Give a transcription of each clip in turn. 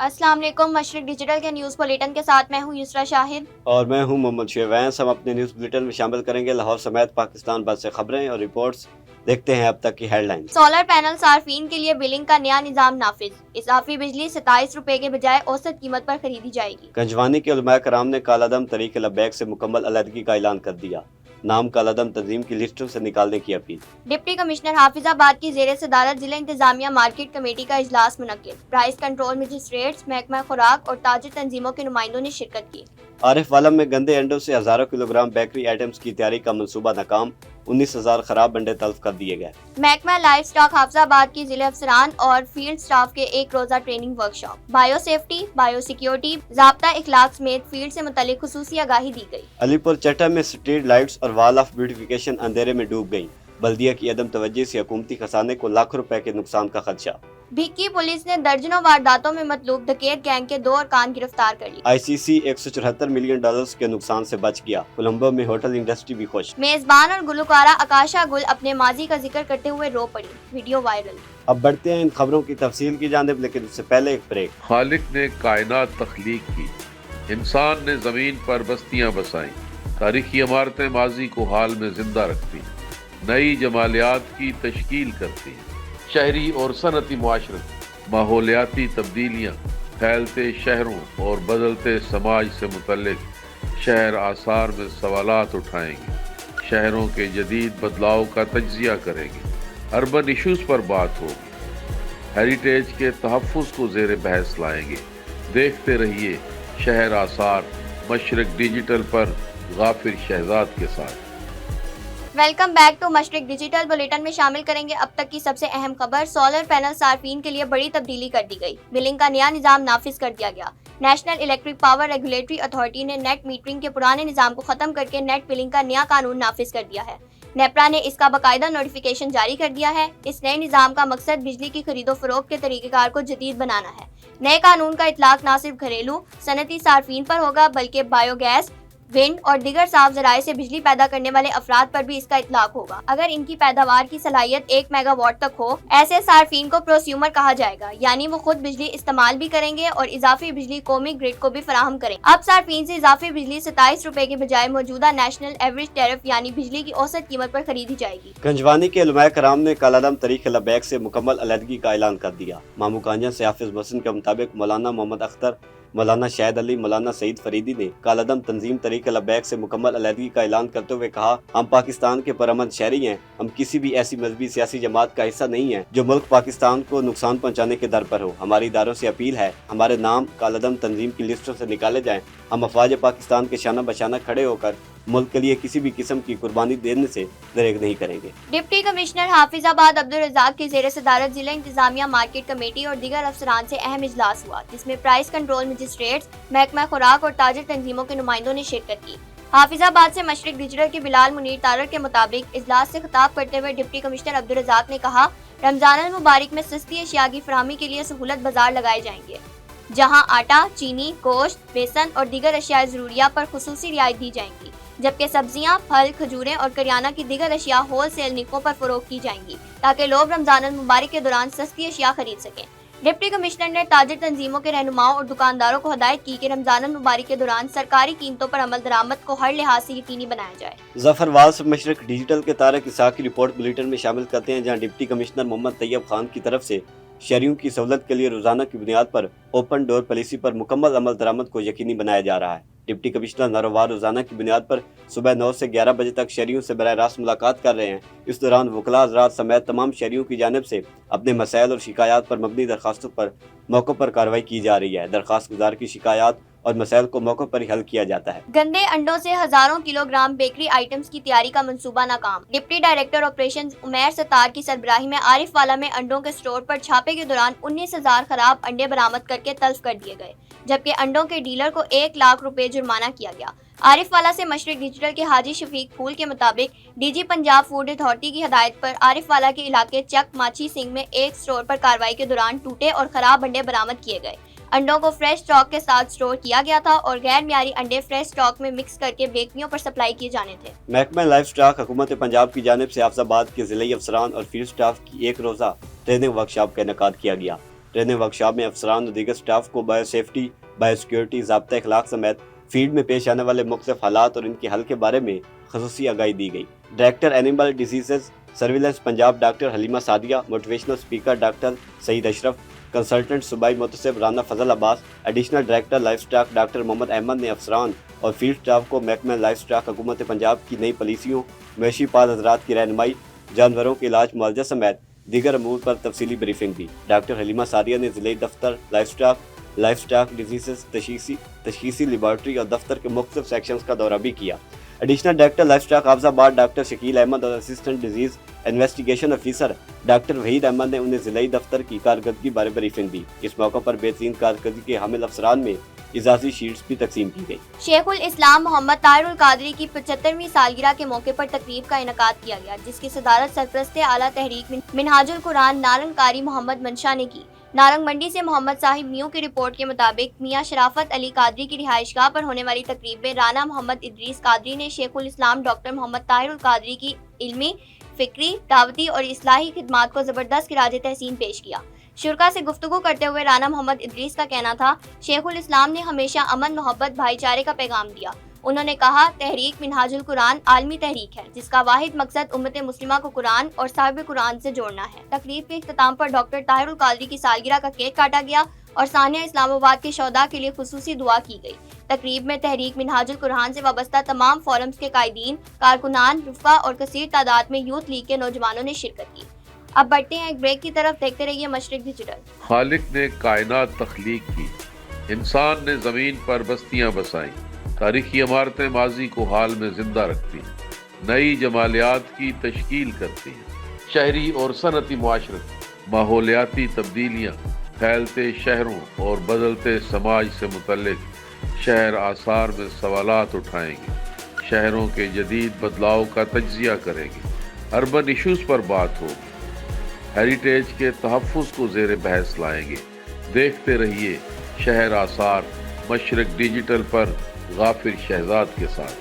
अस्सलाम वालेकुम। मशरिक डिजिटल के न्यूज़ बुलेटिन के साथ मैं हूं युसरा शाहिद और मैं हूं मोहम्मद शेवैंस। हम अपने न्यूज़ बुलेटिन में शामिल करेंगे लाहौर समेत पाकिस्तान भर से खबरें और रिपोर्ट्स। देखते हैं अब तक की हेडलाइंस। सोलर पैनल सार्फिन के लिए बिलिंग का नया निज़ाम नाफिज। इजाफी बिजली 27 रुपए के बजाय औसत कीमत पर खरीदी जाएगी। गंजवानी के उलमा कराम ने कालादम तरीक लबैक से मुकम्मल अलहदगी का ऐलान कर दिया। नाम कालादम तंजीम की लिस्टों से निकालने की अपील। डिप्टी कमिश्नर हाफिजाबाद की जेर सदारत जिला इंतजामिया मार्केट कमेटी का इजलास मुनक्किद। प्राइस कंट्रोल मजिस्ट्रेट्स, महकमा खुराक और ताजिर तंजीमों के नुमाइंदों ने शिरकत की। आरिफ वालम में गंदे अंडों से हजारों किलोग्राम बेकरी आइटम्स की तैयारी का मंसूबा नाकाम। 19,000 खराब अंडे तल्फ कर दिए गए। महकमा लाइफ स्टॉक हाफिजाबाद की जिले अफसरान और फील्ड स्टाफ के एक रोजा training workshop. Bio safety, bio security, ज़ाब्ता इखलाक समेत फील्ड से मुतल्लिक खुसूसी आगाही दी गई। अलीपुर चट्टा में स्ट्रीट लाइट्स और वॉल ऑफ ब्यूटिफिकेशन अंधेरे में डूब गई। बल्दिया की अदम तवज्जो से हुकूमती खजाने को लाखों रुपए के नुकसान का खदशा। भिक्की पुलिस ने दर्जनों वारदातों में मतलूब डकैत गैंग के 2 अरकान गिरफ्तार कर लिए। ICC 174 मिलियन डॉलर्स के नुकसान से बच गया। कोलंबो में होटल इंडस्ट्री भी खुश। मेजबान और गुलकारा आकाशा गुल अपने माजी का जिक्र करते हुए रो पड़ी। Video viral. अब बढ़ते हैं इन खबरों की तफसील की जानिब, लेकिन उससे पहले एक ब्रेक। खालिक ने कायनात तख्लीक की, इंसान ने जमीन पर बस्तियां बसाई। तारीखी इमारतें माजी को हाल में जिंदा रखती, नई जमालियात की तश्कील करती। शहरी और सनती मुआशरत, माहौलियाती तब्दीलियाँ, फैलते शहरों और बदलते समाज से मुतल्लिक शहर आसार में सवालात उठाएंगे। शहरों के जदीद बदलाव का तज्जिया करेंगे। अर्बन इशूज़ पर बात होगी। हेरिटेज के तहफ़्फ़ुज़ को ज़ेर बहस लाएंगे। देखते रहिए शहर आसार मशरिक डिजिटल पर गाफिर शहजाद के साथ। Welcome back to Mashriq digital. Bulletin में शामिल करेंगे अब तक की सबसे अहम खबर। सोलर पैनल सार्फिन के लिए बड़ी तब्दीली कर दी गई। बिलिंग का नया निज़ाम नाफिज कर दिया गया। National electric power regulatory authority ने नेट मीटरिंग के पुराने निज़ाम को खत्म करके नेट बिलिंग का नया कानून नाफिज कर दिया है। नेपरा ने इसका बाकायदा नोटिफिकेशन जारी कर दिया है। इस नए निज़ाम का मकसद बिजली की खरीदो फरोख्त के तरीक़ेकार को जदीद बनाना है। नए कानून का इतलाक न सिर्फ घरेलू सनती सार्फिन पर होगा, बल्कि बायोगैस, विंड और दीगर साफ जराये से बिजली पैदा करने वाले अफराद पर भी इसका इतलाक होगा। अगर इनकी पैदावार की सलाहियत 1 मेगावाट तक हो, ऐसे सार्फिन को प्रोस्यूमर कहा जाएगा, यानी वो खुद बिजली इस्तेमाल भी करेंगे और इजाफी बिजली कौमी ग्रिड को भी फराहम करेंगे। अब सार्फिन से इजाफी बिजली 27 रुपए के बजाय मौजूदा नेशनल एवरेज टैरिफ यानी बिजली की औसत कीमत पर खरीदी जाएगी। गंजवानी के उलमा कराम ने कालादम तरीक लबैक से मुकम्मल अलहदगी का ऐलान कर दिया। मामू कांजा से हाफिज मोहसिन के मुताबिक मौलाना मोहम्मद अख्तर, मौलाना शाहिद अली, मौलाना सईद फरीदी ने कालादम तंजीम तरीक लबैक से मुकम्मल अलहदगी का ऐलान करते हुए कहा, हम पाकिस्तान के परअमन शहरी हैं। हम किसी भी ऐसी मजहबी सियासी जमात का हिस्सा नहीं है जो मुल्क पाकिस्तान को नुकसान पहुंचाने के दर पर हो। हमारे इदारों से अपील है, हमारे नाम कालादम तंजीम की लिस्टों से निकाले जाएं। हम अफवाज पाकिस्तान के शाना बशाना खड़े होकर मुल्क के लिए किसी भी किस्म की कुर्बानी देने से दरेक नहीं करेंगे। डिप्टी कमिश्नर हाफिजाबाद अब्दुल रज़ाक की जेर सदारत जिला इंतजामिया मार्केट कमेटी और दीगर अफसरान से अहम इजलास हुआ, जिसमें प्राइस कंट्रोल मजिस्ट्रेट्स, महकमा खुराक और ताजिर तंजीमों के नुमाइंदों ने शिरकत की। हाफिजाबाद से मशरिक डिजिटल के बिलाल मुनीर तारक के मुताबिक इजलास से खिताब करते हुए डिप्टी कमिश्नर अब्दुल रज़ाक ने कहा, रमजान अल मुबारक में सस्ती अशिया की फराहमी के लिए सहूलत बाजार लगाए जाएंगे, जहाँ आटा, चीनी, गोश्त, बेसन और दीगर अशिया ज़रूरिया पर खुसूसी रियायत दी जाएंगी, जबकि सब्जियां, फल, खजूरें और करियाना की दीगर अशिया होल सेल निकों पर फरोख्त की जाएंगी, ताकि लोग रमजान अल मुबारक के दौरान सस्ती अशिया खरीद सकें। डिप्टी कमिश्नर ने ताजिर तंजीमों के रहनुमाओं और दुकानदारों को हदायत की कि रमजान अल मुबारक के दौरान सरकारी कीमतों पर अमल दरामद को हर लिहाज से यकीनी बनाया जाए। जफरवाल से मशरिक डिजिटल के तारक इसाक की रिपोर्ट बुलेटिन में शामिल करते हैं, जहाँ डिप्टी कमिश्नर मोहम्मद तैयब खान की तरफ से शहरियों की सहूलत के लिए रोजाना की बुनियाद पर ओपन डोर पॉलिसी पर मुकम्मल अमल दरामद को यकीनी बनाया जा रहा है। डिप्टी कमिश्नर नारोवार रोजाना की बुनियाद पर सुबह 9 से 11 बजे तक शहरियों से बराह रास्त मुलाकात कर रहे हैं। इस दौरान वकला हज़रात समेत तमाम शहरियों की जानिब से अपने मसाइल और शिकायत पर मबनी दरखास्तों पर मौक़ों पर कार्रवाई की जा रही है। दरखास्त गुजार की शिकायत और मसाइल को मौक़ों पर ही हल किया जाता है। गंदे अंडों से हजारों किलोग्राम बेकरी आइटम्स की तैयारी का मंसूबा नाकाम। Deputy director operation Umair Sattar की सरबराही में आरिफ वाला में अंडों के स्टोर पर छापे के दौरान 19,000 खराब अंडे बरामद करके तल्फ कर दिए गए, जबकि अंडों के डीलर को 1 लाख रुपए जुर्माना किया गया। आरिफ वाला से मशरिक डिजिटल के हाजी शफीक फूल के मुताबिक डीजी पंजाब फूड अथॉरिटी की हदायत पर आरिफ वाला के इलाके चक माची सिंह में एक स्टोर पर कार्रवाई के दौरान टूटे और खराब अंडे बरामद किए गए। अंडों को फ्रेश स्टॉक के साथ स्टोर किया गया था और गैर मियारी अंडे फ्रेश स्टॉक में मिक्स करके बेकरियों पर सप्लाई किए जाने थे। महकमा लाइफ स्टॉक हुकूमत पंजाब की जानिब से हाफिजाबाद के जिले अफसरान और फील्ड स्टाफ की एक रोज़ा ट्रेनिंग वर्कशॉप का इनेकाद किया गया। ट्रेनिंग वर्कशॉप में अफसरान और दीगर स्टाफ को बायो सेफ्टी, बायो सिक्योरिटी, ज़ाब्ता अखलाक समेत फील्ड में पेश आने वाले मुख्तलिफ हालात और इनके हल के बारे में ख़ुसूसी आगाही दी गई। Director animal disease surveillance Punjab doctor Halima Sadia, motivational speaker doctor Saeed Ashraf, consultant सूबाई मुतसिब Rana Fazal Abbas, additional director livestock doctor Mohammad Ahmad ने अफसरान और फील्ड स्टाफ को महकमा लाइफ स्टॉक हुकूमत पंजाब की नई पॉलिसियों, मवेशी पाल हज़रात की रहनुमाई, जानवरों के इलाज मुआवजा समेत दीगर अमूर पर तफसीली ब्रीफिंग दी। डॉक्टर हलीमा सादिया ने ज़िले दफ्तर लाइफ स्टॉक डिजीज़ तशखीसी लेबॉर्ट्री और दफ्तर के मुख्तलिफ सेक्शंस का दौरा भी किया। Additional director livestock Hafizabad doctor Shakeel Ahmad और assistant disease investigation officer doctor Waheed Ahmad ने उन्हें ज़िले दफ्तर की कारकर्दगी बारे ब्रीफिंग दी। इस मौके पर बेहतरीन कारकर्दगी के हामिल अफसरान में इजाज़ी शीट्स भी तकसीम की गई। शेखुल इस्लाम मोहम्मद ताहिरुल कादरी की 75वीं सालगिरह के मौके पर तकरीब का इनेकाद किया गया, जिसकी सदारत सरपरस्त आला तहरीक मिनहाजुल कुरान नारंग कारी मोहम्मद मंशा ने की। नारंग मंडी से मोहम्मद साहिब म्यू की रिपोर्ट के मुताबिक मियां शराफत अली कादरी की रिहाइशगाह पर होने वाली तकरीब में राना मोहम्मद इदरीस कादरी ने शेखुल इस्लाम डॉक्टर मोहम्मद ताहिरुल कादरी की इल्मी, फिक्री, दावती और इस्लाही खिदमात को ज़बरदस्त खिराज तहसीन पेश किया। शुरका से गुफ्तगू करते हुए राना मोहम्मद इदरीस का कहना था, शेखुल इस्लाम ने हमेशा अमन, मोहब्बत, भाईचारे का पैगाम दिया। उन्होंने कहा, तहरीक मिनहाजुल कुरान आलमी तहरीक है जिसका वाहिद मकसद उम्मत मुस्लिमा को कुरान और साहिब कुरान से जोड़ना है। तकरीब के इख्तिताम पर डॉक्टर ताहिरुल कादरी की सालगिरह का केक काटा गया और सानिया इस्लामाबाद के शौदा के लिए खुसूसी दुआ की गई। तकरीब में तहरीक मिनहाजुल कुरान से वाबस्ता तमाम फोरम्स के कायदीन, कारकुनान, रुफ़ा और कसीर तादाद में यूथ लीग के नौजवानों ने शिरकत की। अब बढ़ते हैं एक ब्रेक की तरफ, देखते रहिए मशरिक डिजिटल। खालिक ने कायनात तख्लीक की, इंसान ने ज़मीन पर बस्तियां बसाई, तारीखी इमारतें माजी को हाल में जिंदा रखती, नई जमालियात की तश्कील करती हैं। शहरी और सनती मुआशरत, माहौलियाती तब्दीलियाँ, फैलते शहरों और बदलते समाज से मुतल्लिक शहर आसार में सवालात उठाएंगे, शहरों के जदीद बदलाव का तज्जिया करेंगे, अर्बन इशूज़ पर बात होगी, हेरिटेज के तहफ़्फ़ुज़ को ज़ेर बहस लाएंगे। देखते रहिए शहर आसार मशरिक डिजिटल पर गाफिर शहजाद के साथ।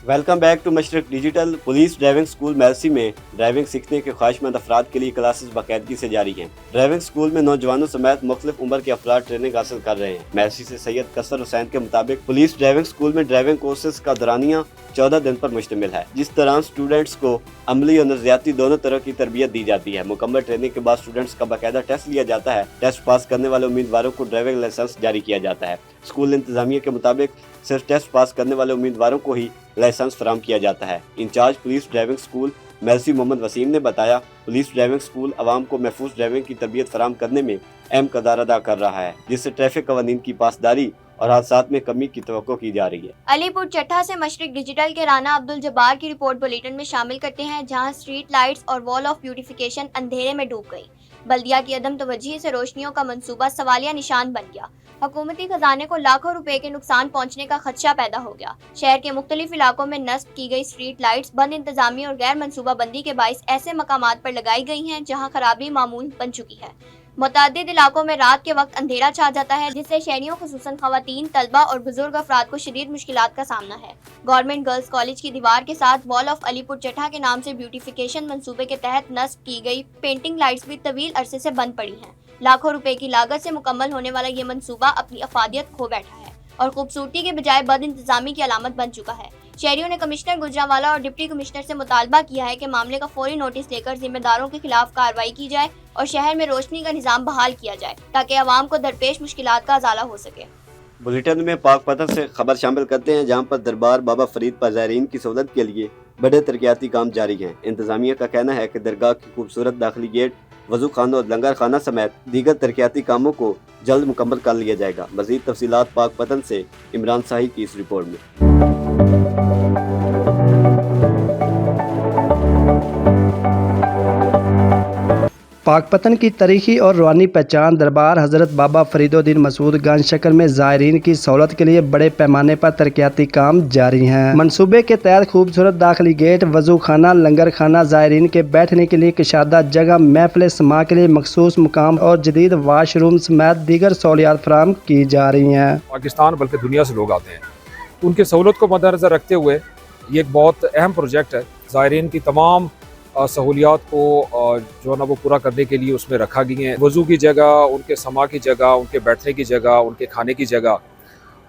Welcome back to Mashriq digital. Police driving school Mailsi में ड्राइविंग सीखने के ख्वाहिशमंद अफराद के लिए क्लासेस बाकायदगी से जारी हैं। ड्राइविंग स्कूल में नौजवानों समेत मुख्तलिफ उम्र के अफराद ट्रेनिंग हासिल कर रहे हैं। मेलसी से सैयद कसर हुसैन के मुताबिक पुलिस ड्राइविंग स्कूल में ड्राइविंग कोर्सेज का दौरानिया 14 दिन पर मुश्तमिल है, जिस दौरान स्टूडेंट्स को अमली और नज़रियाती दोनों तरह की तरबियत दी जाती है। मुकम्मल ट्रेनिंग के बाद स्टूडेंट्स का बाकायदा टेस्ट लिया जाता है। टेस्ट पास करने वाले उम्मीदवारों को ड्राइविंग लाइसेंस जारी किया जाता है। स्कूल इंतजामिया के मुताबिक सिर्फ टेस्ट पास करने वाले उम्मीदवारों को ही लाइसेंस फराहम किया जाता है। Incharge police driving school Mailsi Mohammad Waseem ने बताया, पुलिस ड्राइविंग स्कूल आवाम को महफूज ड्राइविंग की तरबियत फराहम करने में अहम किरदार अदा कर रहा है, जिससे ट्रैफिक कवानीन की पासदारी और हादसात में कमी की तवक्को की जा रही है। अलीपुर चट्टा से मशरिक डिजिटल के राना अब्दुल जब्बार की रिपोर्ट बुलेटिन में शामिल करते हैं, जहां स्ट्रीट लाइट्स और वॉल ऑफ ब्यूटिफिकेशन अंधेरे में डूब गई। बल्दिया की अदम तवज्जुही से रोशनियों का मंसूबा सवालिया निशान बन गया। हुकूमती खजाने को लाखों रुपए के नुकसान पहुंचने का खदशा पैदा हो गया। शहर के मुख्तलिफ इलाकों में नस्ब की गई स्ट्रीट लाइट्स बंद इंतजामी और गैर मंसूबा बंदी के बाइस ऐसे मकामात पर लगाई गई हैं जहां खराबी मामूल बन चुकी है। मुतअद्दिद इलाकों में रात के वक्त अंधेरा छा जाता है, जिससे शहरियों खुसूसन खवातीन, तलबा और बुजुर्ग अफराद को शदीद मुश्किलात का सामना है। गवर्नमेंट गर्ल्स कॉलेज की दीवार के साथ वॉल ऑफ अलीपुर चट्टा के नाम से ब्यूटिफिकेशन मंसूबे के तहत नस्ब की गई पेंटिंग लाइट्स भी तवील अरसे से बंद पड़ी हैं। लाखों रुपए की लागत से मुकम्मल होने वाला ये मंसूबा अपनी अफादियत खो बैठा है और खूबसूरती के बजाय बद इंतजामी की अलामत बन चुका है। शहरियों ने कमिश्नर गुजरांवाला और डिप्टी कमिश्नर से मुतालबा किया है कि मामले का फौरी नोटिस लेकर जिम्मेदारों के खिलाफ कार्रवाई की जाए और शहर में रोशनी का निजाम बहाल किया जाए ताकि आवाम को दरपेश मुश्किलात का अजाला हो सके। बुलेटिन में पाकपतन से खबर शामिल करते हैं, जहां पर दरबार बाबा फरीद पर ज़ायरीन की सहूलत के लिए बड़े तरक्याती काम जारी हैं। इंतजामिया का कहना है कि दरगाह की खूबसूरत दाखिली गेट, वजू खाना और लंगर खाना समेत दीगर तरक्याती कामों को जल्द मुकम्मल कर लिया जाएगा। मज़ीद तफसीलात पाकपतन से इमरान शाही की इस रिपोर्ट में। पाकपतन की तारीखी और रूहानी पहचान दरबार हज़रत बाबा फरीदुद्दीन मसूद गंज शक्ल में ज़ायरीन की सहूलत के लिए बड़े पैमाने पर तरक्याती काम जारी हैं। मंसूबे के तहत खूबसूरत दाखिली गेट, वजू खाना, लंगर खाना, ज़ायरीन के बैठने के लिए कशादा जगह, महफिल समा के लिए मखसूस मुकाम और जदीद वाशरूम समेत दीगर सहूलियात फराहम की जा रही हैं। पाकिस्तान बल्कि दुनिया से लोग आते हैं, उनकी सहूलत को मद्देनज़र रखते हुए ये एक बहुत अहम प्रोजेक्ट है। ज़ायरीन की तमाम सहूलियात को जो ना वो पूरा करने के लिए उसमें रखा गई हैं। वज़ू की जगह, उनके समा की जगह, उनके बैठने की जगह, उनके खाने की जगह,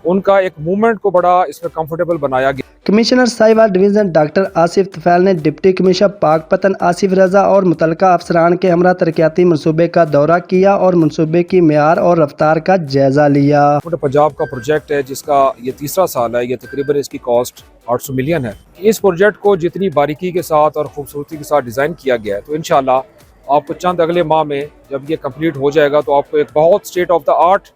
उनका एक मूवमेंट को बड़ा इसमें कंफर्टेबल बनाया गया। Commissioner Sahiwal division doctor Asif Tufail ने डिप्टी कमिश्नर पाकपतन आसिफ रजा और मुतलका अफसरान के हमरा तरक्याती मनसूबे का दौरा किया और मनसूबे की मेयार और रफ्तार का जायजा लिया। पंजाब का प्रोजेक्ट है जिसका ये तीसरा साल है, ये तकरीबन इसकी कॉस्ट 800 मिलियन है। इस प्रोजेक्ट को जितनी बारीकी के साथ और खूबसूरती के साथ डिज़ाइन किया गया है, तो इंशाल्लाह आपको चंद अगले माह में जब ये कंप्लीट हो जाएगा तो आपको एक बहुत स्टेट ऑफ द आर्ट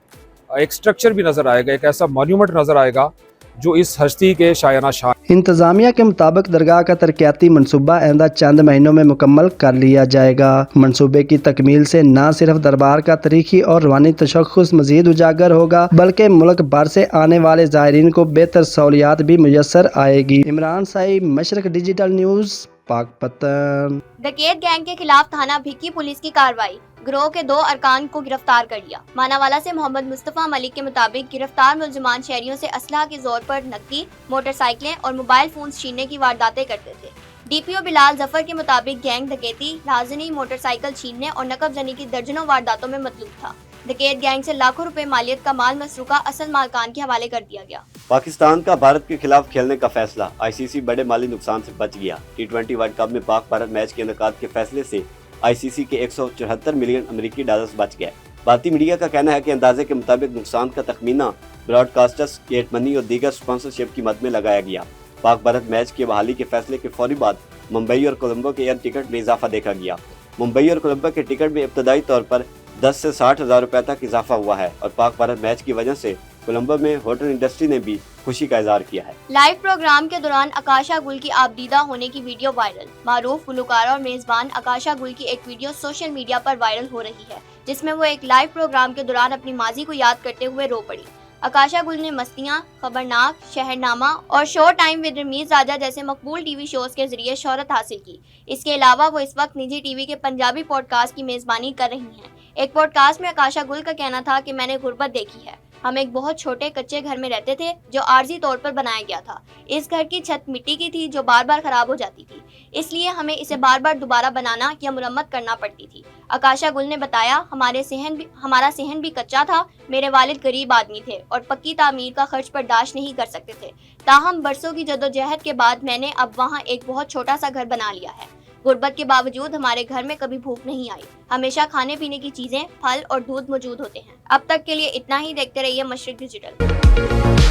एक स्ट्रक्चर भी नज़र आएगा, एक ऐसा मॉन्यूमेंट नज़र आएगा जो इस हस्ती के शायाना शान। इंतजामिया के मुताबिक दरगाह का तरक्याती मनसूबा आइंदा चंद महीनों में मुकम्मल कर लिया जाएगा। मनसूबे की तकमील से न सिर्फ दरबार का तारीखी और रूहानी तशख्खुस मजीद उजागर होगा, बल्कि मुल्क भर से आने वाले ज़ायरीन को बेहतर सहूलियात भी मुयस्सर आएगी। Imran Sahib, Mashrak digital news, Pakpattan. डकैत गैंग के खिलाफ थाना भिक्की पुलिस की कार्रवाई, गिरोह के 2 अरकान को गिरफ्तार कर लिया। मानावाला से मोहम्मद मुस्तफ़ा मलिक के मुताबिक गिरफ्तार मुलजमान शहरियों से असलहा के जोर पर नकदी, मोटरसाइकिलें और मोबाइल फोन छीनने की वारदातें करते थे। डीपीओ बिलाल जफर के मुताबिक गैंग डकैती, राजनी, मोटरसाइकिल छीनने और नकब जनी की दर्जनों वारदातों में मतलूब था। डकैत गैंग से लाखों रुपए मालियत का माल मसरूका असल मालकान के हवाले कर दिया गया। पाकिस्तान का भारत के खिलाफ खेलने का फैसला, आईसीसी बड़े माली नुकसान से बच गया। T20 वर्ल्ड कप में पाक भारत मैच के इनेकाद के फैसले से आईसीसी के 174 मिलियन अमेरिकी डॉलर्स बच गए। भारतीय मीडिया का कहना है कि अंदाजे के मुताबिक नुकसान का तखमीना ब्रॉडकास्टर्स, गेट मनी और दीगर स्पॉन्सरशिप की मद में लगाया गया। पाक भारत मैच की बहाली के फैसले के फौरी बाद मुंबई और कोलंबो के एयर टिकट में इजाफा देखा गया। मुंबई और कोलंबो के टिकट में इब्तदाई तौर पर 10 से 60 हज़ार रुपए तक इजाफा हुआ है और पाक भारत मैच की वजह से कोलंबो में होटल इंडस्ट्री ने भी खुशी का इजहार किया है। लाइव प्रोग्राम के दौरान आकाशा गुल की आबदीदा होने की वीडियो वायरल। मारूफ गुलकारा और मेजबान आकाशा गुल की एक वीडियो सोशल मीडिया पर वायरल हो रही है, जिसमें वो एक लाइव प्रोग्राम के दौरान अपनी माजी को याद करते हुए रो पड़ी। आकाशा गुल ने मस्तियाँ, खबरनाक, शहरनामा और शो टाइम विद रमीज राजा जैसे मकबूल टीवी शोज के जरिए शोहरत हासिल की। इसके अलावा वो इस वक्त निजी टीवी के पंजाबी पॉडकास्ट की मेजबानी कर रही हैं। एक पॉडकास्ट में आकाशा गुल का कहना था कि मैंने गुर्बत देखी है। हम एक बहुत छोटे कच्चे घर में रहते थे जो आर्जी तौर पर बनाया गया था। इस घर की छत मिट्टी की थी जो बार बार खराब हो जाती थी, इसलिए हमें इसे बार बार दोबारा बनाना या मुरम्मत करना पड़ती थी। आकाशा गुल ने बताया, हमारा सहन भी कच्चा था। मेरे वालिद गरीब आदमी थे और पक्की तामीर का खर्च बर्दाश्त नहीं कर सकते थे। ताहम बरसों की जदोजहद के बाद मैंने अब वहाँ एक बहुत छोटा सा घर बना लिया है। गुर्बत के बावजूद हमारे घर में कभी भूख नहीं आई। हमेशा खाने पीने की चीजें, फल और दूध मौजूद होते हैं। अब तक के लिए इतना ही। देखते रहिए मशरिक डिजिटल।